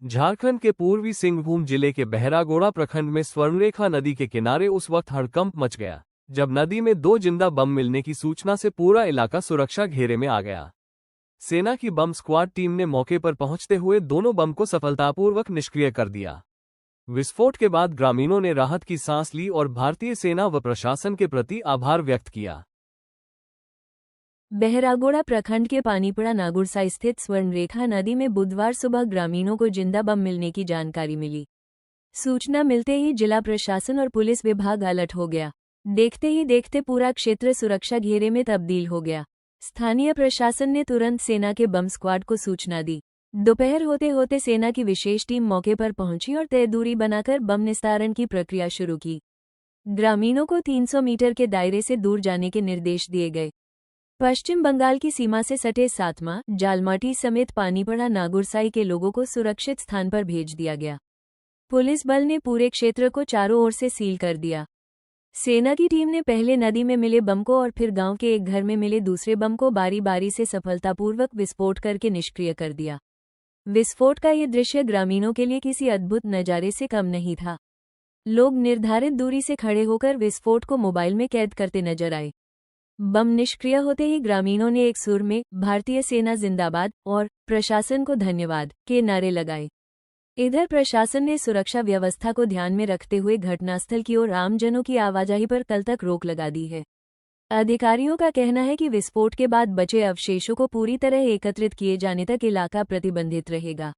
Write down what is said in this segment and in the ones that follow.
झारखंड के पूर्वी सिंहभूम जिले के बहरागोड़ा प्रखंड में स्वर्णरेखा नदी के किनारे उस वक्त हड़कंप मच गया जब नदी में 2 जिंदा बम मिलने की सूचना से पूरा इलाका सुरक्षा घेरे में आ गया। सेना की बम स्क्वाड टीम ने मौके पर पहुंचते हुए दोनों बम को सफलतापूर्वक निष्क्रिय कर दिया। विस्फोट के बाद ग्रामीणों ने राहत की सांस ली और भारतीय सेना व प्रशासन के प्रति आभार व्यक्त किया। बहरागोड़ा प्रखंड के पानीपड़ा नागुरसा स्थित स्वर्णरेखा नदी में बुधवार सुबह ग्रामीणों को जिंदा बम मिलने की जानकारी मिली। सूचना मिलते ही जिला प्रशासन और पुलिस विभाग अलर्ट हो गया। देखते ही देखते पूरा क्षेत्र सुरक्षा घेरे में तब्दील हो गया। स्थानीय प्रशासन ने तुरंत सेना के बम स्क्वाड को सूचना दी। दोपहर होते होते सेना की विशेष टीम मौके पर पहुंची और तय दूरी बनाकर बम निस्तारण की प्रक्रिया शुरू की। ग्रामीणों को 300 मीटर के दायरे से दूर जाने के निर्देश दिए गए। पश्चिम बंगाल की सीमा से सटे सातमा, जालमाटी समेत पानीपड़ा नागुरसाई के लोगों को सुरक्षित स्थान पर भेज दिया गया। पुलिस बल ने पूरे क्षेत्र को चारों ओर से सील कर दिया। सेना की टीम ने पहले नदी में मिले बम को और फिर गांव के एक घर में मिले दूसरे बम को बारी बारी से सफलतापूर्वक विस्फोट करके निष्क्रिय कर दिया। विस्फोट का ये दृश्य ग्रामीणों के लिए किसी अद्भुत नज़ारे से कम नहीं था। लोग निर्धारित दूरी से खड़े होकर विस्फोट को मोबाइल में कैद करते नजर आए। बम निष्क्रिय होते ही ग्रामीणों ने एक सुर में भारतीय सेना जिंदाबाद और प्रशासन को धन्यवाद के नारे लगाए। इधर प्रशासन ने सुरक्षा व्यवस्था को ध्यान में रखते हुए घटनास्थल की ओर आमजनों की आवाजाही पर कल तक रोक लगा दी है। अधिकारियों का कहना है कि विस्फोट के बाद बचे अवशेषों को पूरी तरह एकत्रित किए जाने तक इलाका प्रतिबंधित रहेगा।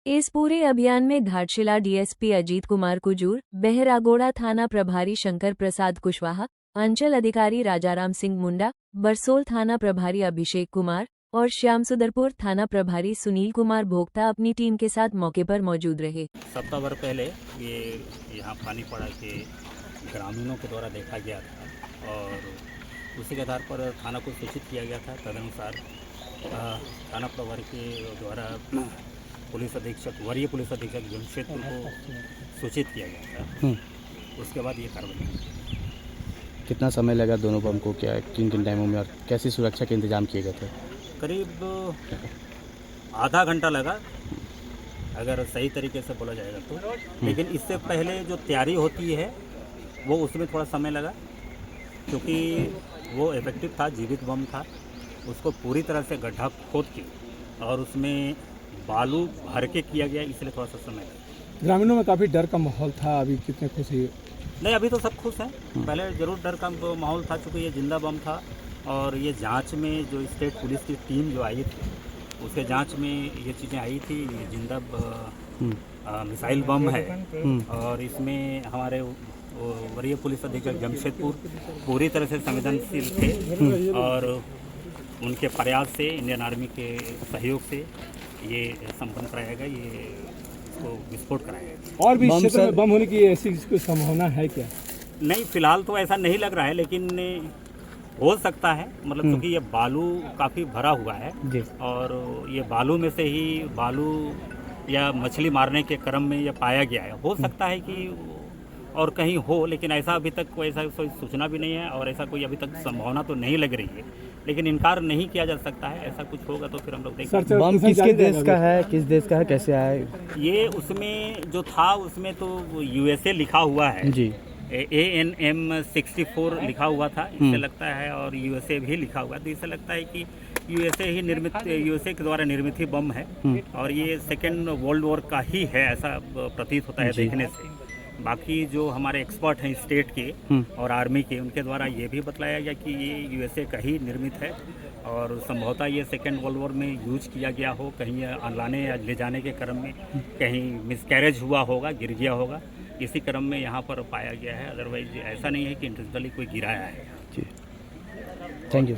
इस पूरे अभियान में घाटशिला डीएसपी अजीत कुमार कुजूर, बहरागोड़ा थाना प्रभारी शंकर प्रसाद कुशवाहा, अंचल अधिकारी राजाराम सिंह मुंडा, बरसोल थाना प्रभारी अभिषेक कुमार और श्यामसुदरपुर थाना प्रभारी सुनील कुमार भोक्ता अपनी टीम के साथ मौके पर मौजूद रहे। सप्ताह भर पहले ये यहाँ पानीपड़ा के ग्रामीणों के द्वारा देखा गया था और उसी के आधार पर थाना को सूचित किया गया था। तदनुसार थाना प्रभारी के द्वारा वरीय पुलिस अधीक्षक जमशेदपुर को सूचित किया गया था। उसके बाद ये कार्रवाई। कितना समय लगा दोनों बम को, क्या किन किन टाइमों में और कैसी सुरक्षा के इंतजाम किए गए थे? करीब आधा घंटा लगा अगर सही तरीके से बोला जाएगा तो। लेकिन इससे पहले जो तैयारी होती है वो उसमें थोड़ा समय लगा, क्योंकि वो इफेक्टिव था, जीवित बम था। उसको पूरी तरह से गड्ढा खोद के और उसमें बालू भर के किया गया, इसलिए थोड़ा सा समय लगा। ग्रामीणों में काफ़ी डर का माहौल था, अभी कितने खुशी? नहीं, अभी तो सब खुश हैं। पहले ज़रूर डर का माहौल था, चूँकि ये जिंदा बम था और ये जांच में जो स्टेट पुलिस की टीम जो आई थी उसके जांच में ये चीज़ें आई थी। ये जिंदा मिसाइल बम है और इसमें हमारे वरीय पुलिस अधीक्षक जमशेदपुर पूरी तरह से संवेदनशील थे और उनके प्रयास से, इंडियन आर्मी के सहयोग से ये संपन्न कराया गया, ये इसको विस्फोट कराया गया। और भी क्षेत्र में बम होने की ऐसी कोई संभावना है क्या? नहीं, फिलहाल तो ऐसा नहीं लग रहा है, लेकिन हो सकता है। मतलब क्योंकि ये बालू काफ़ी भरा हुआ है और ये बालू में से ही बालू या मछली मारने के क्रम में ये पाया गया है। हो सकता है कि और कहीं हो, लेकिन ऐसा अभी तक कोई ऐसा कोई सूचना भी नहीं है और ऐसा कोई अभी तक संभावना तो नहीं लग रही है। लेकिन इनकार नहीं किया जा सकता है, ऐसा कुछ होगा तो फिर हम लोग देखेंगे। बम किसके देश का है, किस देश का है, कैसे आया? ये उसमें जो था उसमें तो यूएसए लिखा हुआ है जी। ANM 64 लिखा हुआ था, इससे लगता है, और यूएसए भी लिखा हुआ है, तो इससे लगता है कि यूएसए के द्वारा निर्मित ही बम है और ये सेकेंड वर्ल्ड वॉर का ही है, ऐसा प्रतीत होता है देखने से। बाकी जो हमारे एक्सपर्ट हैं स्टेट के और आर्मी के, उनके द्वारा ये भी बतलाया गया कि ये यूएसए का ही निर्मित है और संभवतः ये सेकेंड वर्ल्ड वॉर में यूज किया गया हो, कहीं लाने या ले जाने के क्रम में कहीं मिसकैरेज हुआ होगा, गिर गया होगा, इसी क्रम में यहाँ पर पाया गया है। अदरवाइज ऐसा नहीं है कि इंटेंशनली कोई गिराया है। Thank you.